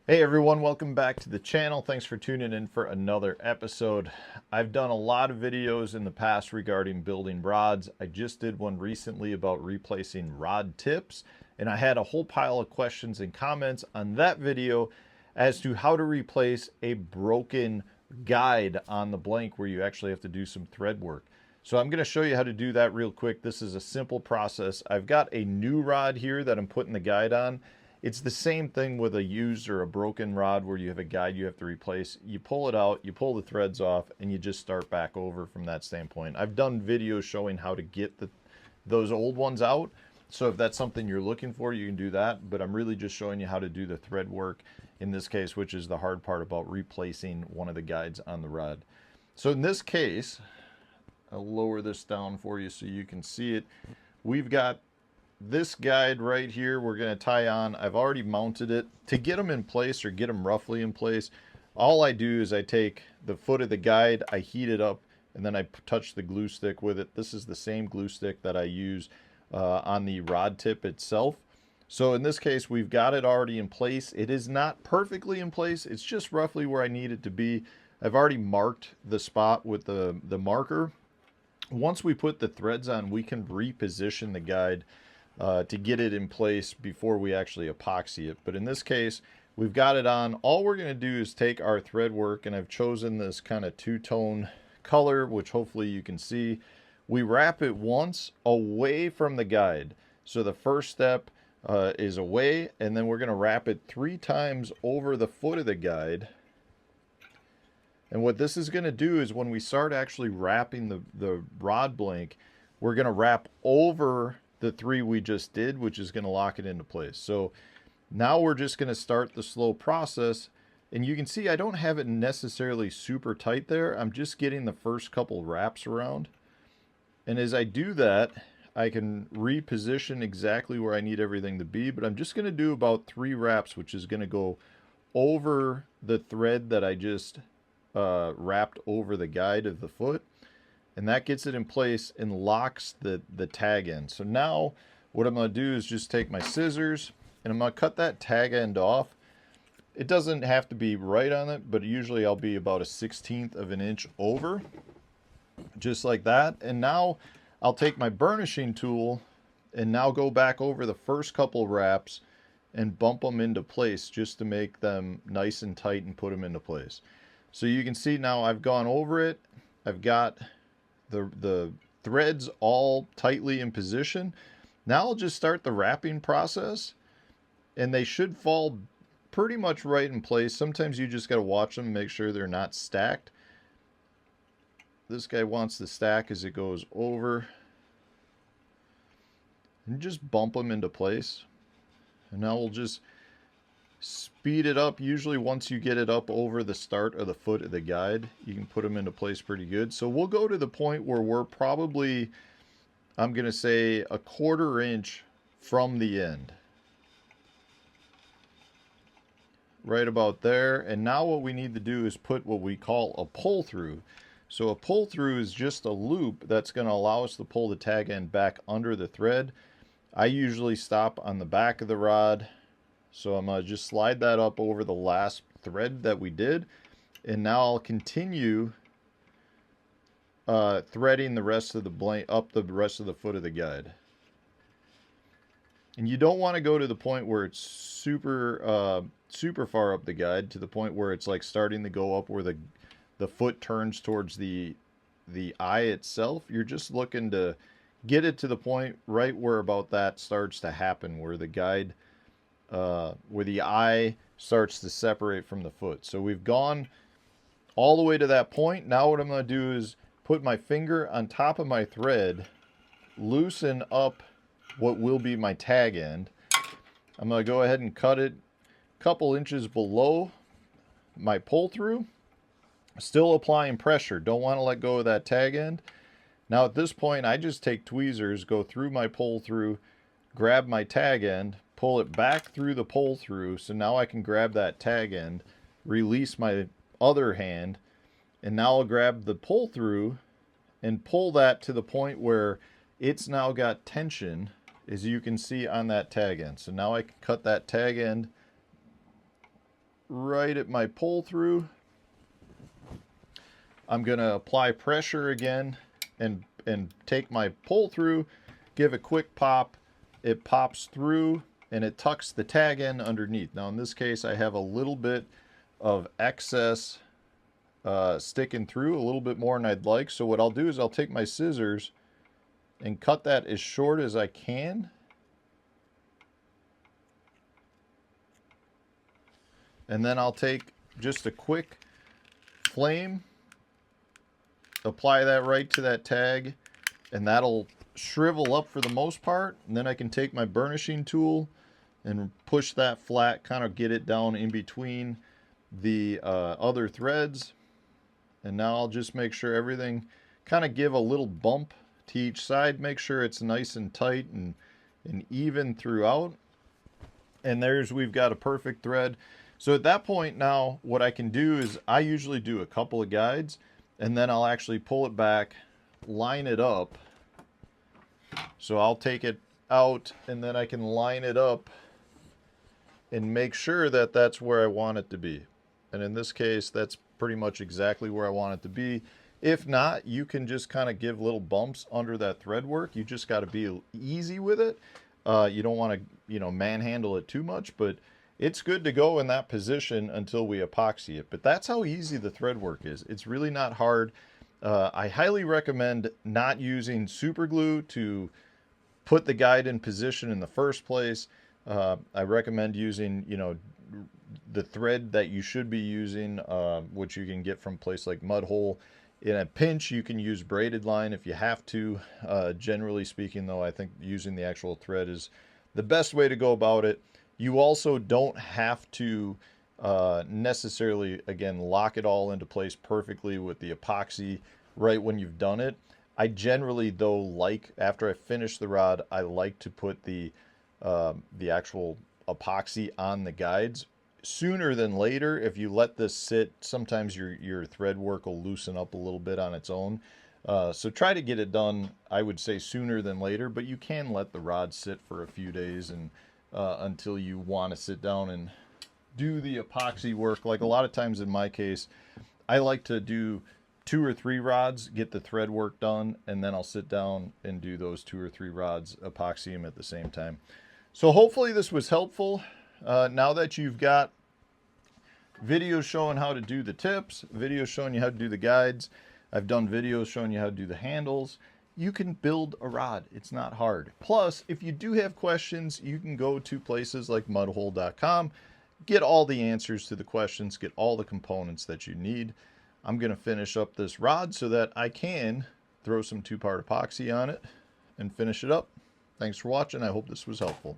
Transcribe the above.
Hey everyone, welcome back to the channel. Thanks for tuning in for another episode. I've done a lot of videos in the past regarding building rods. I just did one recently about replacing rod tips, and I had a whole pile of questions and comments on that video as to how to replace a broken guide on the blank where you actually have to do some thread work. So I'm going to show you how to do that real quick. This is a simple process. I've got a new rod here that I'm putting the guide on. It's the same thing with a used or a broken rod where you have a guide you have to replace. You pull it out, you pull the threads off, and you just start back over from that standpoint. I've done videos showing how to get those old ones out. So if that's something you're looking for, you can do that. But I'm really just showing you how to do the thread work in this case, which is the hard part about replacing one of the guides on the rod. So in this case, I'll lower this down for you so you can see it. We've got this guide right here we're going to tie on. I've already mounted it. To get them in place or get them roughly in place, all I do is I take the foot of the guide, I heat it up, and then I touch the glue stick with it. This is the same glue stick that I use on the rod tip itself. So in this case, we've got it already in place. It is not perfectly in place. It's just roughly where I need it to be. I've already marked the spot with the marker. Once we put the threads on, we can reposition the guide to get it in place before we actually epoxy it. But in this case, we've got it on. All we're going to do is take our thread work, and I've chosen this kind of two-tone color, which hopefully you can see. We wrap it once away from the guide. So the first step is away, and then we're going to wrap it 3 times over the foot of the guide. And what this is going to do is when we start actually wrapping the rod blank, we're going to wrap over the 3 we just did, which is going to lock it into place. So now we're just going to start the slow process, and you can see I don't have it necessarily super tight there. I'm just getting the first couple wraps around, and as I do that, I can reposition exactly where I need everything to be. But I'm just going to do about 3 wraps, which is going to go over the thread that I just wrapped over the guide of the foot. And that gets it in place and locks the tag end. So now what I'm going to do is just take my scissors and I'm going to cut that tag end off. It doesn't have to be right on it, but usually I'll be about a 1/16 of an inch over, just like that. And now I'll take my burnishing tool and now go back over the first couple wraps and bump them into place just to make them nice and tight and put them into place. So you can see now I've gone over it. I've got the threads all tightly in position. Now I'll just start the wrapping process, and they should fall pretty much right in place. Sometimes you just got to watch them, make sure they're not stacked. This guy wants to stack as it goes over, and just bump them into place. And now we'll just speed it up. Usually once you get it up over the start of the foot of the guide, you can put them into place pretty good. So we'll go to the point where we're probably, I'm going to say, a 1/4 inch from the end. Right about there. And now what we need to do is put what we call a pull through. So a pull through is just a loop that's going to allow us to pull the tag end back under the thread. I usually stop on the back of the rod. So I'm going to just slide that up over the last thread that we did. And now I'll continue threading the rest of the blank up the rest of the foot of the guide. And you don't want to go to the point where it's super far up the guide, to the point where it's like starting to go up where the foot turns towards the eye itself. You're just looking to get it to the point right where about that starts to happen, where the guide where the eye starts to separate from the foot. So we've gone all the way to that point. Now what I'm going to do is put my finger on top of my thread, loosen up what will be my tag end. I'm going to go ahead and cut it a couple inches below my pull through, still applying pressure. Don't want to let go of that tag end. Now at this point, I just take tweezers, go through my pull through, grab my tag end, pull it back through the pull through. So now I can grab that tag end, release my other hand, and now I'll grab the pull through and pull that to the point where it's now got tension, as you can see on that tag end. So now I can cut that tag end right at my pull through. I'm going to apply pressure again and take my pull through, give a quick pop. It pops through and it tucks the tag in underneath. Now in this case, I have a little bit of excess sticking through, a little bit more than I'd like. So what I'll do is I'll take my scissors and cut that as short as I can. And then I'll take just a quick flame, apply that right to that tag, and that'll shrivel up for the most part. And then I can take my burnishing tool and push that flat, kind of get it down in between the other threads. And now I'll just make sure everything, kind of give a little bump to each side, make sure it's nice and tight and even throughout. And we've got a perfect thread. So at that point now, what I can do is I usually do a couple of guides, and then I'll actually pull it back, line it up. So I'll take it out and then I can line it up and make sure that that's where I want it to be. And in this case, that's pretty much exactly where I want it to be. If not, you can just kind of give little bumps under that thread work. You just got to be easy with it. You don't want to, manhandle it too much, but it's good to go in that position until we epoxy it. But that's how easy the thread work is. It's really not hard. I highly recommend not using super glue to put the guide in position in the first place. I recommend using, the thread that you should be using, which you can get from a place like Mud Hole. In a pinch, you can use braided line if you have to. Generally speaking, though, I think using the actual thread is the best way to go about it. You also don't have to necessarily, again, lock it all into place perfectly with the epoxy right when you've done it. I generally, though, after I finish the rod, I like to put the actual epoxy on the guides sooner than later. If you let this sit, sometimes your thread work will loosen up a little bit on its own. So try to get it done, I would say, sooner than later, but you can let the rod sit for a few days and until you want to sit down and do the epoxy work. Like a lot of times in my case, I like to do 2 or 3 rods, get the thread work done, and then I'll sit down and do those 2 or 3 rods, epoxy them at the same time. So hopefully this was helpful. Now that you've got videos showing how to do the tips, videos showing you how to do the guides, I've done videos showing you how to do the handles, you can build a rod. It's not hard. Plus, if you do have questions, you can go to places like mudhole.com, get all the answers to the questions, get all the components that you need. I'm going to finish up this rod so that I can throw some 2-part epoxy on it and finish it up. Thanks for watching. I hope this was helpful.